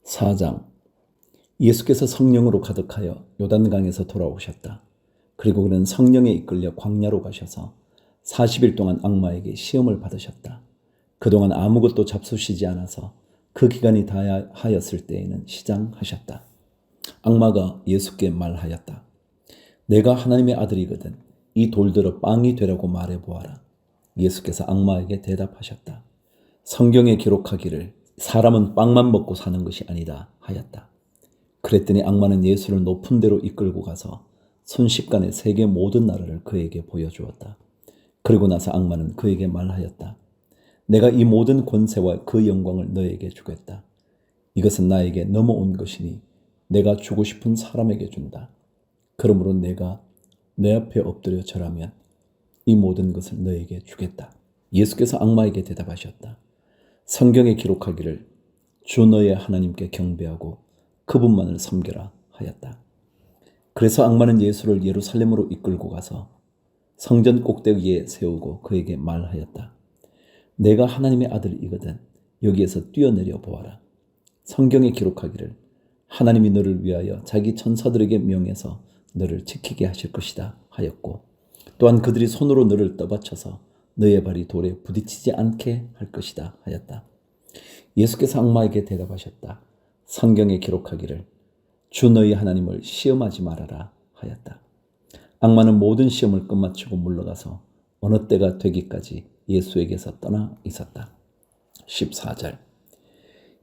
4장. 예수께서 성령으로 가득하여 요단강에서 돌아오셨다. 그리고 그는 성령에 이끌려 광야로 가셔서 40일 동안 악마에게 시험을 받으셨다. 그동안 아무것도 잡수시지 않아서 그 기간이 다하였을 때에는 시장하셨다. 악마가 예수께 말하였다. 내가 하나님의 아들이거든 이 돌들어 빵이 되라고 말해보아라. 예수께서 악마에게 대답하셨다. 성경에 기록하기를 사람은 빵만 먹고 사는 것이 아니다 하였다. 그랬더니 악마는 예수를 높은 데로 이끌고 가서 순식간에 세계 모든 나라를 그에게 보여주었다. 그리고 나서 악마는 그에게 말하였다. 내가 이 모든 권세와 그 영광을 너에게 주겠다. 이것은 나에게 넘어온 것이니 내가 주고 싶은 사람에게 준다. 그러므로 내가 내 앞에 엎드려 절하면 이 모든 것을 너에게 주겠다. 예수께서 악마에게 대답하셨다. 성경에 기록하기를 주 너의 하나님께 경배하고 그분만을 섬겨라 하였다. 그래서 악마는 예수를 예루살렘으로 이끌고 가서 성전 꼭대기에 세우고 그에게 말하였다. 내가 하나님의 아들이거든 여기에서 뛰어내려 보아라. 성경에 기록하기를 하나님이 너를 위하여 자기 천사들에게 명해서 너를 지키게 하실 것이다 하였고 또한 그들이 손으로 너를 떠받쳐서 너의 발이 돌에 부딪히지 않게 할 것이다 하였다. 예수께서 악마에게 대답하셨다. 성경에 기록하기를 주 너희 하나님을 시험하지 말아라 하였다. 악마는 모든 시험을 끝마치고 물러가서 어느 때가 되기까지 예수에게서 떠나 있었다. 14절.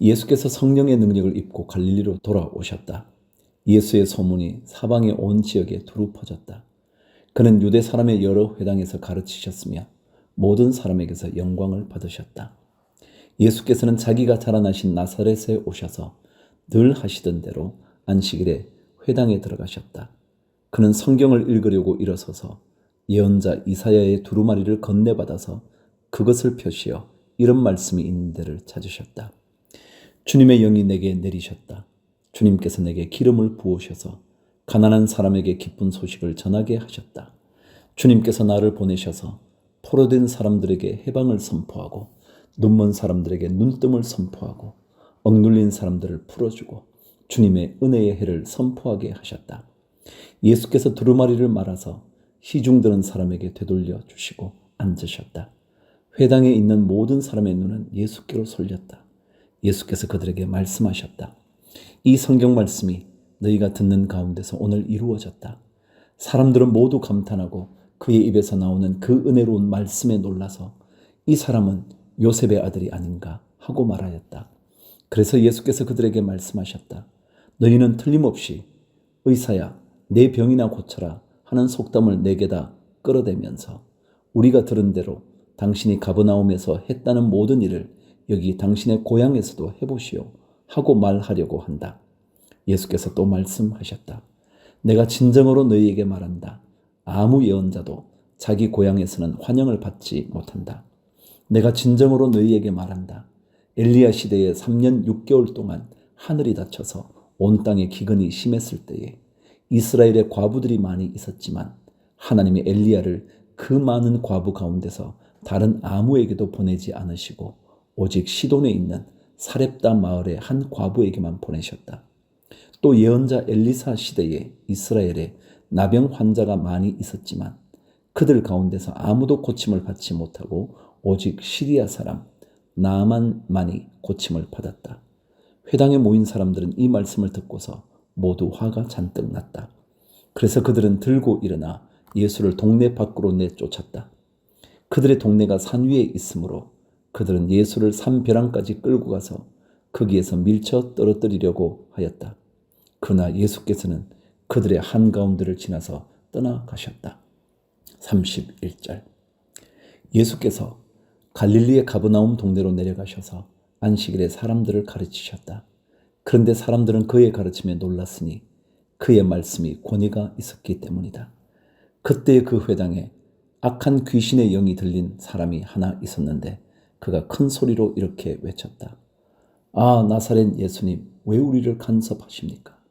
예수께서 성령의 능력을 입고 갈릴리로 돌아오셨다. 예수의 소문이 사방의 온 지역에 두루 퍼졌다. 그는 유대 사람의 여러 회당에서 가르치셨으며 모든 사람에게서 영광을 받으셨다. 예수께서는 자기가 자라나신 나사렛에 오셔서 늘 하시던 대로 안식일에 회당에 들어가셨다. 그는 성경을 읽으려고 일어서서 예언자 이사야의 두루마리를 건네받아서 그것을 펴시어 이런 말씀이 있는 데를 찾으셨다. 주님의 영이 내게 내리셨다. 주님께서 내게 기름을 부으셔서 가난한 사람에게 기쁜 소식을 전하게 하셨다. 주님께서 나를 보내셔서 포로된 사람들에게 해방을 선포하고 눈먼 사람들에게 눈뜸을 선포하고 억눌린 사람들을 풀어주고 주님의 은혜의 해를 선포하게 하셨다. 예수께서 두루마리를 말아서 시중드는 사람에게 되돌려 주시고 앉으셨다. 회당에 있는 모든 사람의 눈은 예수께로 쏠렸다. 예수께서 그들에게 말씀하셨다. 이 성경 말씀이 너희가 듣는 가운데서 오늘 이루어졌다. 사람들은 모두 감탄하고 그의 입에서 나오는 그 은혜로운 말씀에 놀라서 이 사람은 요셉의 아들이 아닌가 하고 말하였다. 그래서 예수께서 그들에게 말씀하셨다. 너희는 틀림없이 의사야 내 병이나 고쳐라 하는 속담을 내게다 끌어대면서 우리가 들은 대로 당신이 가버나움에서 했다는 모든 일을 여기 당신의 고향에서도 해보시오 하고 말하려고 한다. 예수께서 또 말씀하셨다. 내가 진정으로 너희에게 말한다. 아무 예언자도 자기 고향에서는 환영을 받지 못한다. 내가 진정으로 너희에게 말한다. 엘리야 시대에 3년 6개월 동안 하늘이 닫혀서 온 땅에 기근이 심했을 때에 이스라엘의 과부들이 많이 있었지만 하나님이 엘리야를 그 많은 과부 가운데서 다른 아무에게도 보내지 않으시고 오직 시돈에 있는 사렙다 마을의 한 과부에게만 보내셨다. 또 예언자 엘리사 시대에 이스라엘에 나병 환자가 많이 있었지만 그들 가운데서 아무도 고침을 받지 못하고 오직 시리아 사람 나아만만이 고침을 받았다. 회당에 모인 사람들은 이 말씀을 듣고서 모두 화가 잔뜩 났다. 그래서 그들은 들고 일어나 예수를 동네 밖으로 내쫓았다. 그들의 동네가 산 위에 있으므로 그들은 예수를 산 벼랑까지 끌고 가서 거기에서 밀쳐 떨어뜨리려고 하였다. 그러나 예수께서는 그들의 한가운데를 지나서 떠나가셨다. 31절. 예수께서 갈릴리의 가버나움 동네로 내려가셔서 안식일에 사람들을 가르치셨다. 그런데 사람들은 그의 가르침에 놀랐으니 그의 말씀이 권위가 있었기 때문이다. 그때 그 회당에 악한 귀신의 영이 들린 사람이 하나 있었는데 그가 큰 소리로 이렇게 외쳤다. 아, 나사렛 예수님, 왜 우리를 간섭하십니까?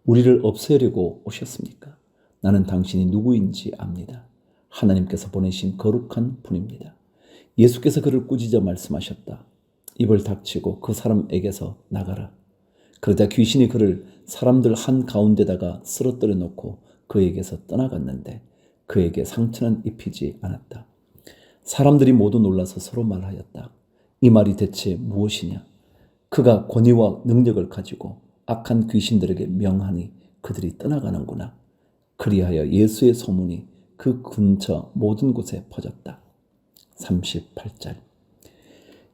우리를 없애려고 오셨습니까? 나는 당신이 누구인지 압니다. 하나님께서 보내신 거룩한 분입니다. 예수께서 그를 꾸짖어 말씀하셨다. 입을 닥치고 그 사람에게서 나가라. 그러자 귀신이 그를 사람들 한가운데다가 쓰러뜨려 놓고 그에게서 떠나갔는데 그에게 상처는 입히지 않았다. 사람들이 모두 놀라서 서로 말하였다. 이 말이 대체 무엇이냐? 그가 권위와 능력을 가지고 악한 귀신들에게 명하니 그들이 떠나가는구나. 그리하여 예수의 소문이 그 근처 모든 곳에 퍼졌다. 38절.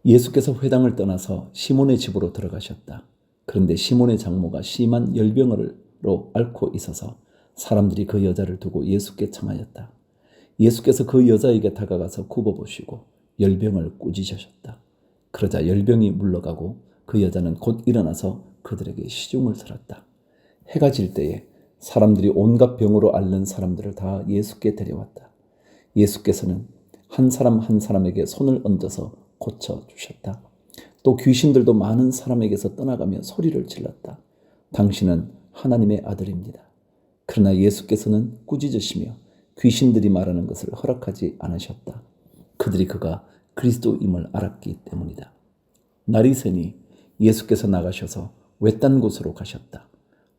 예수께서 회당을 떠나서 시몬의 집으로 들어가셨다. 그런데 시몬의 장모가 심한 열병으로 앓고 있어서 사람들이 그 여자를 두고 예수께 청하였다. 예수께서 그 여자에게 다가가서 굽어보시고 열병을 꾸짖으셨다. 그러자 열병이 물러가고 그 여자는 곧 일어나서 그들에게 시중을 들었다. 해가 질 때에 사람들이 온갖 병으로 앓는 사람들을 다 예수께 데려왔다. 예수께서는 한 사람 한 사람에게 손을 얹어서 고쳐주셨다. 또 귀신들도 많은 사람에게서 떠나가며 소리를 질렀다. 당신은 하나님의 아들입니다. 그러나 예수께서는 꾸짖으시며 귀신들이 말하는 것을 허락하지 않으셨다. 그들이 그가 그리스도임을 알았기 때문이다. 날이 새니 예수께서 나가셔서 외딴 곳으로 가셨다.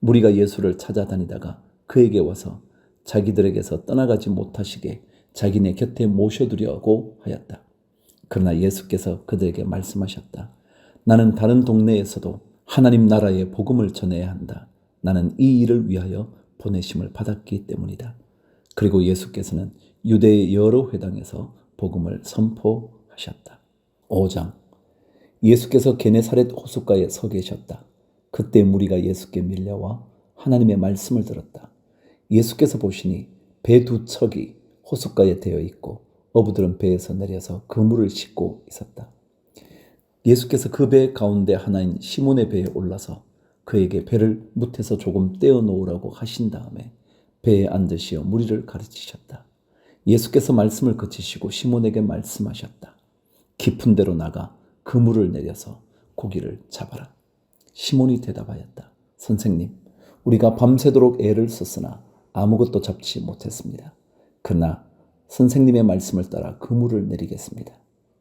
무리가 예수를 찾아다니다가 그에게 와서 자기들에게서 떠나가지 못하시게 자기네 곁에 모셔두려고 하였다. 그러나 예수께서 그들에게 말씀하셨다. 나는 다른 동네에서도 하나님 나라의 복음을 전해야 한다. 나는 이 일을 위하여 보내심을 받았기 때문이다. 그리고 예수께서는 유대의 여러 회당에서 복음을 선포하셨다. 5장. 예수께서 게네사렛 호숫가에 서 계셨다. 그때 무리가 예수께 밀려와 하나님의 말씀을 들었다. 예수께서 보시니 배 두 척이 호숫가에 되어 있고 어부들은 배에서 내려서 그물을 싣고 있었다. 예수께서 그 배 가운데 하나인 시몬의 배에 올라서 그에게 배를 무태서 조금 떼어 놓으라고 하신 다음에 배에 앉으시어 무리를 가르치셨다. 예수께서 말씀을 그치시고 시몬에게 말씀하셨다. 깊은 데로 나가 그물을 내려서 고기를 잡아라. 시몬이 대답하였다. 선생님, 우리가 밤새도록 애를 썼으나 아무것도 잡지 못했습니다. 그러나 선생님의 말씀을 따라 그물을 내리겠습니다.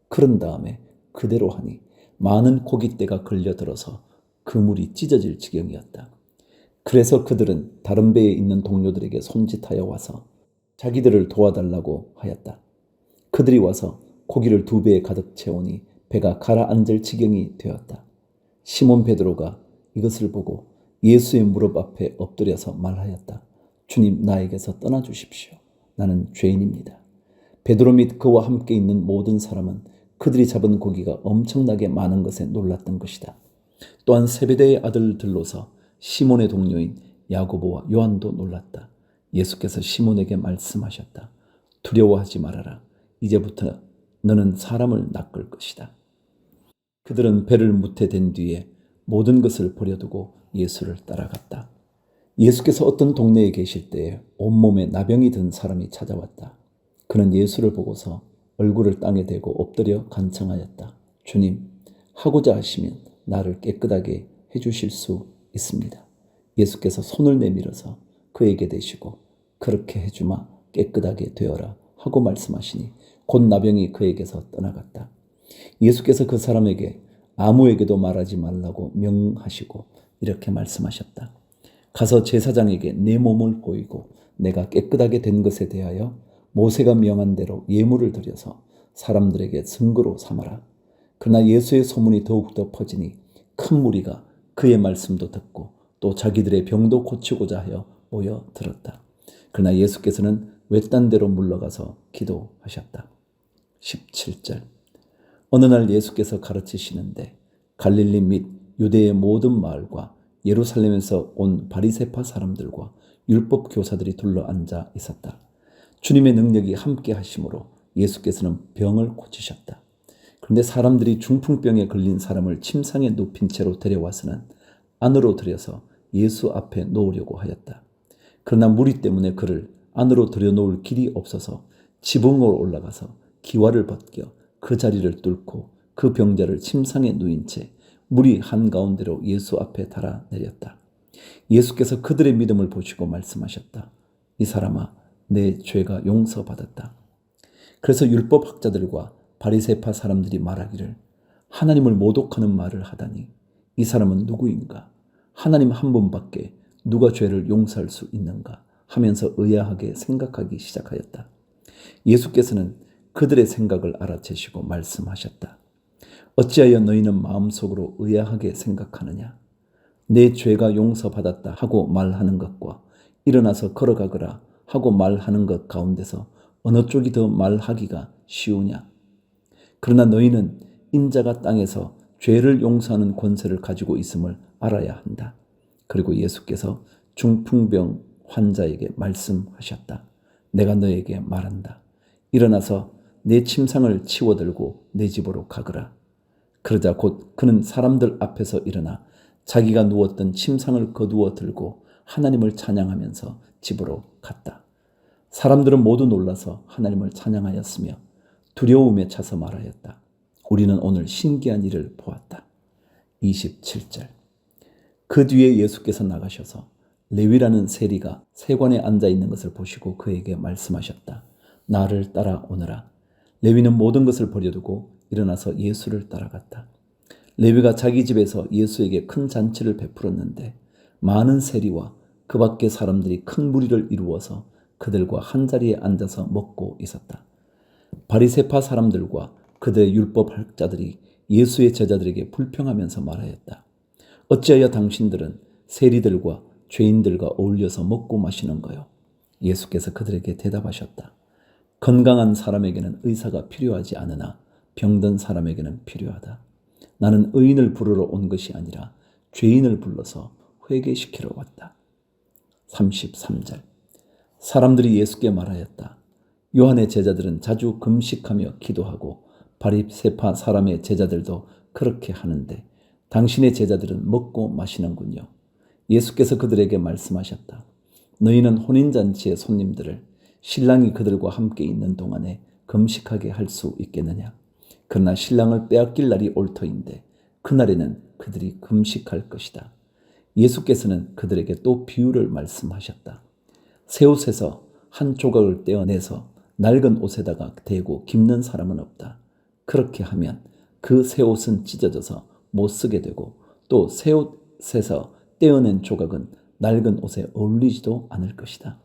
그런 다음에 그대로 하니 많은 고깃대가 걸려들어서 그물이 찢어질 지경이었다. 그래서 그들은 다른 배에 있는 동료들에게 손짓하여 와서 자기들을 도와달라고 하였다. 그들이 와서 고기를 두 배에 가득 채우니 배가 가라앉을 지경이 되었다. 시몬 베드로가 이것을 보고 예수의 무릎 앞에 엎드려서 말하였다. 주님, 나에게서 떠나주십시오. 나는 죄인입니다. 베드로 및 그와 함께 있는 모든 사람은 그들이 잡은 고기가 엄청나게 많은 것에 놀랐던 것이다. 또한 세베대의 아들들로서 시몬의 동료인 야고보와 요한도 놀랐다. 예수께서 시몬에게 말씀하셨다. 두려워하지 말아라. 이제부터 너는 사람을 낚을 것이다. 그들은 배를 무태댄 뒤에 모든 것을 버려두고 예수를 따라갔다. 예수께서 어떤 동네에 계실 때에 온몸에 나병이 든 사람이 찾아왔다. 그는 예수를 보고서 얼굴을 땅에 대고 엎드려 간청하였다. 주님, 하고자 하시면 나를 깨끗하게 해주실 수 있습니다. 예수께서 손을 내밀어서 그에게 대시고 그렇게 해주마 깨끗하게 되어라 하고 말씀하시니 곧 나병이 그에게서 떠나갔다. 예수께서 그 사람에게 아무에게도 말하지 말라고 명하시고 이렇게 말씀하셨다. 가서 제사장에게 내 몸을 보이고 내가 깨끗하게 된 것에 대하여 모세가 명한 대로 예물을 드려서 사람들에게 증거로 삼아라. 그러나 예수의 소문이 더욱더 퍼지니 큰 무리가 그의 말씀도 듣고 또 자기들의 병도 고치고자 하여 모여 들었다. 그러나 예수께서는 외딴 데로 물러가서 기도하셨다. 17절. 어느 날 예수께서 가르치시는데 갈릴리 및 유대의 모든 마을과 예루살렘에서 온 바리새파 사람들과 율법 교사들이 둘러앉아 있었다. 주님의 능력이 함께 하심으로 예수께서는 병을 고치셨다. 그런데 사람들이 중풍병에 걸린 사람을 침상에 눕힌 채로 데려와서는 안으로 들여서 예수 앞에 놓으려고 하였다. 그러나 무리 때문에 그를 안으로 들여놓을 길이 없어서 지붕으로 올라가서 기와를 벗겨 그 자리를 뚫고 그 병자를 침상에 누인 채 무리 한가운데로 예수 앞에 달아내렸다. 예수께서 그들의 믿음을 보시고 말씀하셨다. 이 사람아, 내 죄가 용서받았다. 그래서 율법학자들과 바리새파 사람들이 말하기를 하나님을 모독하는 말을 하다니 이 사람은 누구인가? 하나님 한 분밖에 누가 죄를 용서할 수 있는가 하면서 의아하게 생각하기 시작하였다. 예수께서는 그들의 생각을 알아채시고 말씀하셨다. 어찌하여 너희는 마음속으로 의아하게 생각하느냐? 내 죄가 용서받았다 하고 말하는 것과 일어나서 걸어가거라 하고 말하는 것 가운데서 어느 쪽이 더 말하기가 쉬우냐? 그러나 너희는 인자가 땅에서 죄를 용서하는 권세를 가지고 있음을 알아야 한다. 그리고 예수께서 중풍병 환자에게 말씀하셨다. 내가 너에게 말한다. 일어나서 내 침상을 치워들고 내 집으로 가거라. 그러자 곧 그는 사람들 앞에서 일어나 자기가 누웠던 침상을 거두어 들고 하나님을 찬양하면서 집으로 갔다. 사람들은 모두 놀라서 하나님을 찬양하였으며 두려움에 차서 말하였다. 우리는 오늘 신기한 일을 보았다. 27절. 그 뒤에 예수께서 나가셔서 레위라는 세리가 세관에 앉아 있는 것을 보시고 그에게 말씀하셨다. 나를 따라오너라. 레위는 모든 것을 버려두고 일어나서 예수를 따라갔다. 레위가 자기 집에서 예수에게 큰 잔치를 베풀었는데 많은 세리와 그 밖의 사람들이 큰 무리를 이루어서 그들과 한자리에 앉아서 먹고 있었다. 바리새파 사람들과 그들의 율법학자들이 예수의 제자들에게 불평하면서 말하였다. 어찌하여 당신들은 세리들과 죄인들과 어울려서 먹고 마시는 거요? 예수께서 그들에게 대답하셨다. 건강한 사람에게는 의사가 필요하지 않으나 병든 사람에게는 필요하다. 나는 의인을 부르러 온 것이 아니라 죄인을 불러서 회개시키러 왔다. 33절. 사람들이 예수께 말하였다. 요한의 제자들은 자주 금식하며 기도하고 바리새파 사람의 제자들도 그렇게 하는데 당신의 제자들은 먹고 마시는군요. 예수께서 그들에게 말씀하셨다. 너희는 혼인잔치의 손님들을 신랑이 그들과 함께 있는 동안에 금식하게 할 수 있겠느냐? 그러나 신랑을 빼앗길 날이 올 터인데 그날에는 그들이 금식할 것이다. 예수께서는 그들에게 또 비유를 말씀하셨다. 새옷에서 한 조각을 떼어내서 낡은 옷에다가 대고 깁는 사람은 없다. 그렇게 하면 그 새옷은 찢어져서 못 쓰게 되고 또 새옷에서 떼어낸 조각은 낡은 옷에 어울리지도 않을 것이다.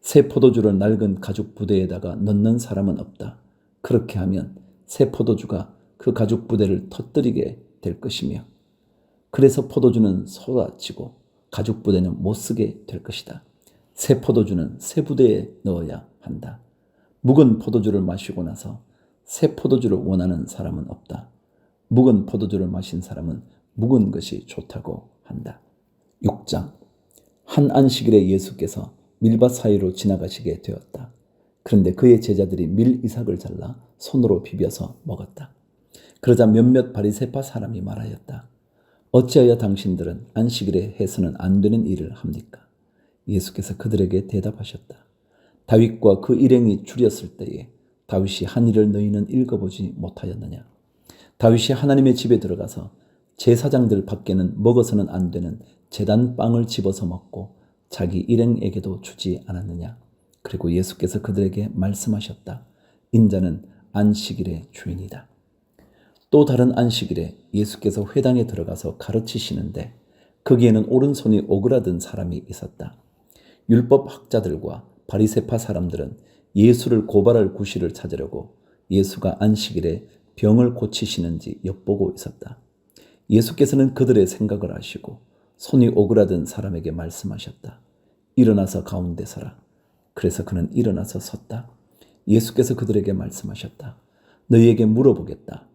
새 포도주를 낡은 가죽 부대에다가 넣는 사람은 없다. 그렇게 하면 새 포도주가 그 가죽 부대를 터뜨리게 될 것이며 그래서 포도주는 쏟아지고 가죽 부대는 못 쓰게 될 것이다. 새 포도주는 새 부대에 넣어야 한다. 묵은 포도주를 마시고 나서 새 포도주를 원하는 사람은 없다. 묵은 포도주를 마신 사람은 묵은 것이 좋다고 한다. 6장. 한 안식일에 예수께서 밀밭 사이로 지나가시게 되었다. 그런데 그의 제자들이 밀 이삭을 잘라 손으로 비벼서 먹었다. 그러자 몇몇 바리새파 사람이 말하였다. 어찌하여 당신들은 안식일에 해서는 안 되는 일을 합니까? 예수께서 그들에게 대답하셨다. 다윗과 그 일행이 줄였을 때에 다윗이 한 일을 너희는 읽어보지 못하였느냐? 다윗이 하나님의 집에 들어가서 제사장들 밖에는 먹어서는 안 되는 제단 빵을 집어서 먹고 자기 일행에게도 주지 않았느냐? 그리고 예수께서 그들에게 말씀하셨다. 인자는 안식일의 주인이다. 또 다른 안식일에 예수께서 회당에 들어가서 가르치시는데 거기에는 오른손이 오그라든 사람이 있었다. 율법학자들과 바리새파 사람들은 예수를 고발할 구실을 찾으려고 예수가 안식일에 병을 고치시는지 엿보고 있었다. 예수께서는 그들의 생각을 아시고 손이 오그라든 사람에게 말씀하셨다. 일어나서 가운데 서라. 그래서 그는 일어나서 섰다. 예수께서 그들에게 말씀하셨다. 너희에게 물어보겠다.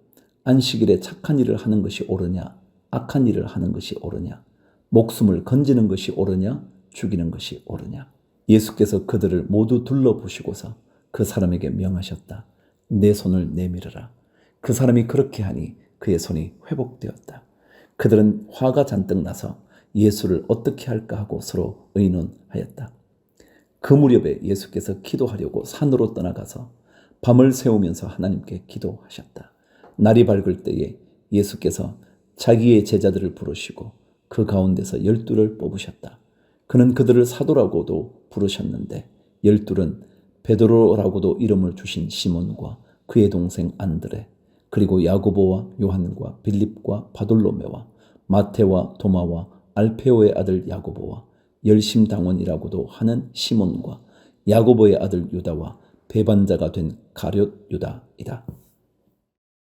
안식일에 착한 일을 하는 것이 옳으냐? 악한 일을 하는 것이 옳으냐? 목숨을 건지는 것이 옳으냐? 죽이는 것이 옳으냐? 예수께서 그들을 모두 둘러보시고서 그 사람에게 명하셨다. 내 손을 내밀어라. 그 사람이 그렇게 하니 그의 손이 회복되었다. 그들은 화가 잔뜩 나서 예수를 어떻게 할까 하고 서로 의논하였다. 그 무렵에 예수께서 기도하려고 산으로 떠나가서 밤을 새우면서 하나님께 기도하셨다. 날이 밝을 때에 예수께서 자기의 제자들을 부르시고 그 가운데서 12를 뽑으셨다. 그는 그들을 사도라고도 부르셨는데 12은 베드로라고도 이름을 주신 시몬과 그의 동생 안드레 그리고 야고보와 요한과 빌립과 바돌로메와 마태와 도마와 알페오의 아들 야고보와 열심당원이라고도 하는 시몬과 야고보의 아들 유다와 배반자가 된 가룟 유다이다.